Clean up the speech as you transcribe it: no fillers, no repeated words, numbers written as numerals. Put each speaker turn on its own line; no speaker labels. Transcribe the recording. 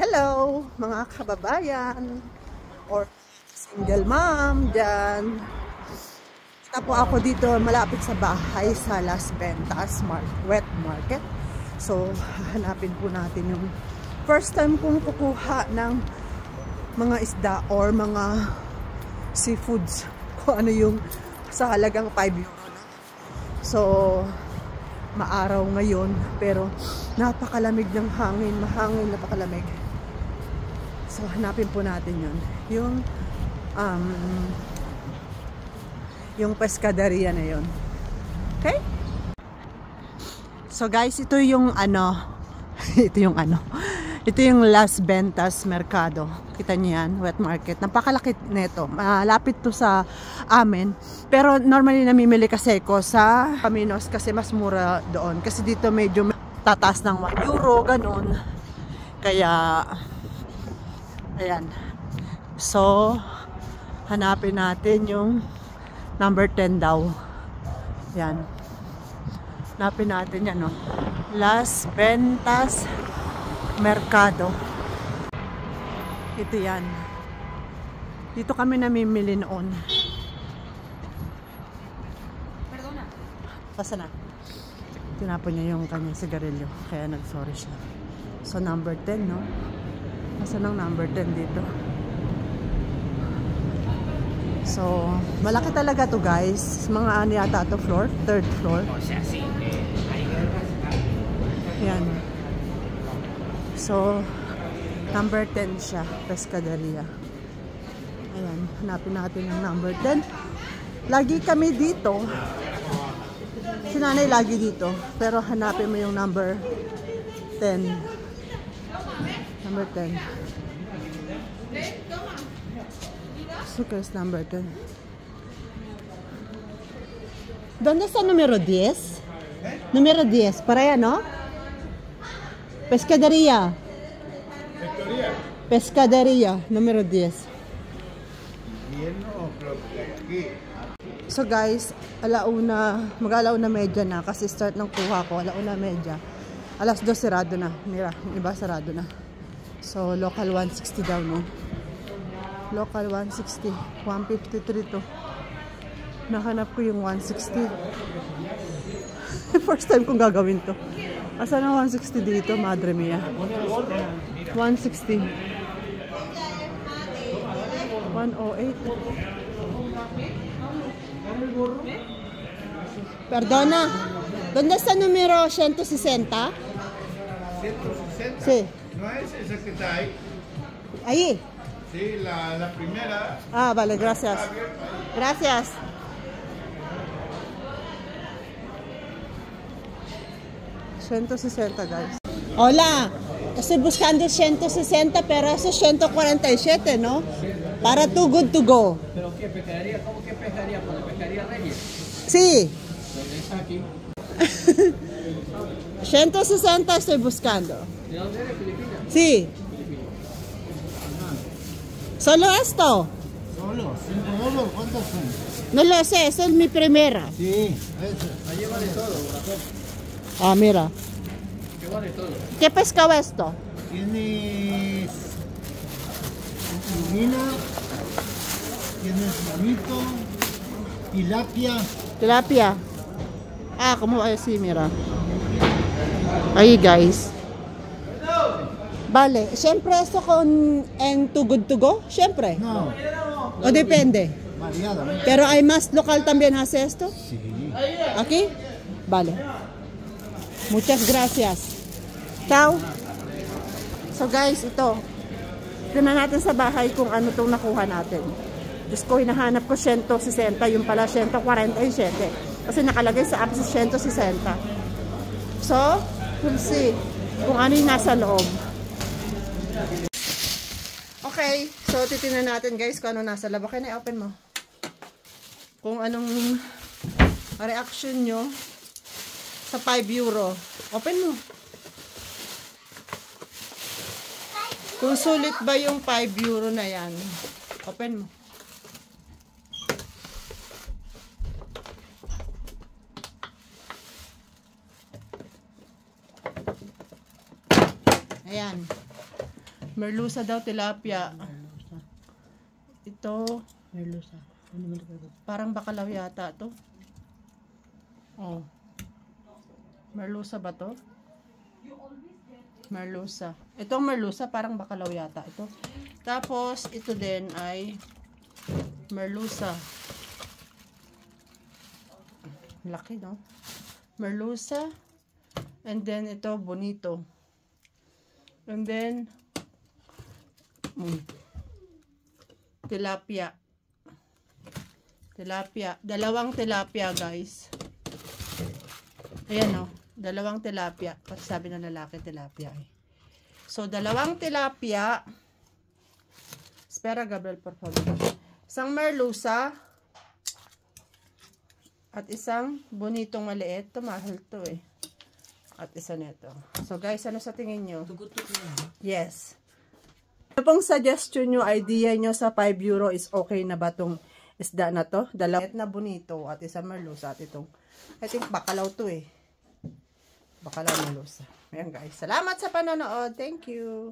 Hello mga kababayan or single mom dyan. Kita po ako dito malapit sa bahay sa Las Ventas Wet Market. So hanapin po natin yung first time kong kukuha ng mga isda or mga seafoods, kung ano yung sa halagang 5 euro na. So maaraw ngayon pero napakalamig ng hangin, mahangin, napakalamig. So hanapin po natin yun, yung pescaderia na yun. Okay? So guys, ito yung ito yung Las Ventas Mercado. Kita niyo yan, wet market. Napakalaki nito. Malapit to sa amin. Pero normally namimili kasi ko sa Caminos kasi mas mura doon. Kasi dito medyo tataas ng 1 euro, ganun. Kaya, ayan. So, hanapin natin yung number 10 daw. Yan. Hanapin natin yan, no? Las Ventas Mercado. Ito yan. Dito kami namimili noon. Perdona. Pasa na. Tinapon niya yung kanyang sigarilyo. Kaya nag-sorry siya. So number 10, no? Pasa ng number 10 dito. So, malaki talaga to guys. Mga ano yata to floor? 3rd floor. Yan. So, number 10 siya, pescaderia. Ayan, hanapin natin yung number 10. Lagi kami dito. Si nanay lagi dito. Pero hanapin mo yung number 10. Number 10. So, guys, number 10. ¿Dónde está número 10? Número 10, para allá, ¿no? Pescaderia. Pescaderia, número 10. So guys, mag-alauna medya na kasi start ng kuha ko, alauna medya. Alas 2 sarado na. Mira, yung iba sarado na. So local 160 daw, no? Local 160, 153 to. Nahanap ko yung 160. First time kong gagawin to. Asan ang 160 dito, madre mia? 160. 108. Perdona. ¿Dónde está el número 160? 160? Sí.
No es esa que está ahí.
Ahí.
Sí, la primera.
Ah, vale, gracias. Gracias. $160, guys. Hola, estoy buscando 160, pero eso es 147, ¿no? Para too good to go.
¿Pero qué pescadería? ¿Cómo que pescadería? ¿Por la pescadería Reyes?
Sí.
¿Está aquí?
160 estoy buscando.
¿De dónde eres? ¿Filipinas?
Sí. ¿Solo esto?
Solo, $5. ¿Cuántos son?
No lo sé, esa es mi primera.
Sí,
Allí vale todo, corazón.
Ah, mira.
¿Qué vale todo?
¿Qué pescado esto?
tienes lubina, tienes bonito, tilapia.
Tilapia. Ah, como así, mira. Ahí, guys. Vale, ¿siempre esto en Too Good To Go? ¿Siempre?
No,
¿O depende?
variada.
¿Pero hay más local también hace esto?
Sí.
¿Aquí? Vale. Muchas gracias. Ciao. So guys, ito. Tignan natin sa bahay kung ano itong nakuha natin. Diyos ko, hinahanap ko 160. Yung pala 147. Kasi nakalagay sa app sa 160. So, we'll see kung ano yung nasa loob. Okay. So, titignan natin guys kung ano nasa loob. Okay na, open mo. Kung anong reaction nyo sa 5 euro. Open mo. Kung sulit ba yung 5 euro na yan. Open mo. Ayan. Merluza daw, tilapia. Ito,
Merluza. Ano naman ito?
parang bakalaw yata to. Oh. Merluza ba to? Merluza. Itong merluza, parang bakalaw yata ito. Tapos, ito din ay merluza. Laki, no? Merluza. And then, ito, bonito. And then, tilapia. Tilapia. Dalawang tilapia, guys. Ayan, no? Dalawang tilapia. Kasi sabi ng lalaki, tilapia, eh. So, dalawang tilapia. Espera, Gabriel, por favor. Isang merluza. At isang bonitong maliit. Ito, mahal to, eh. At isa nito. So, guys, ano sa tingin nyo? Yes. Ano pong suggestion nyo, idea nyo sa 5 euro is okay na ba tong isda na to? Dalawang na bonito at isang merluza at itong, I think, bakalaw to, eh. Bakalaw merluza. Ayan, guys. Salamat sa panonood. Thank you.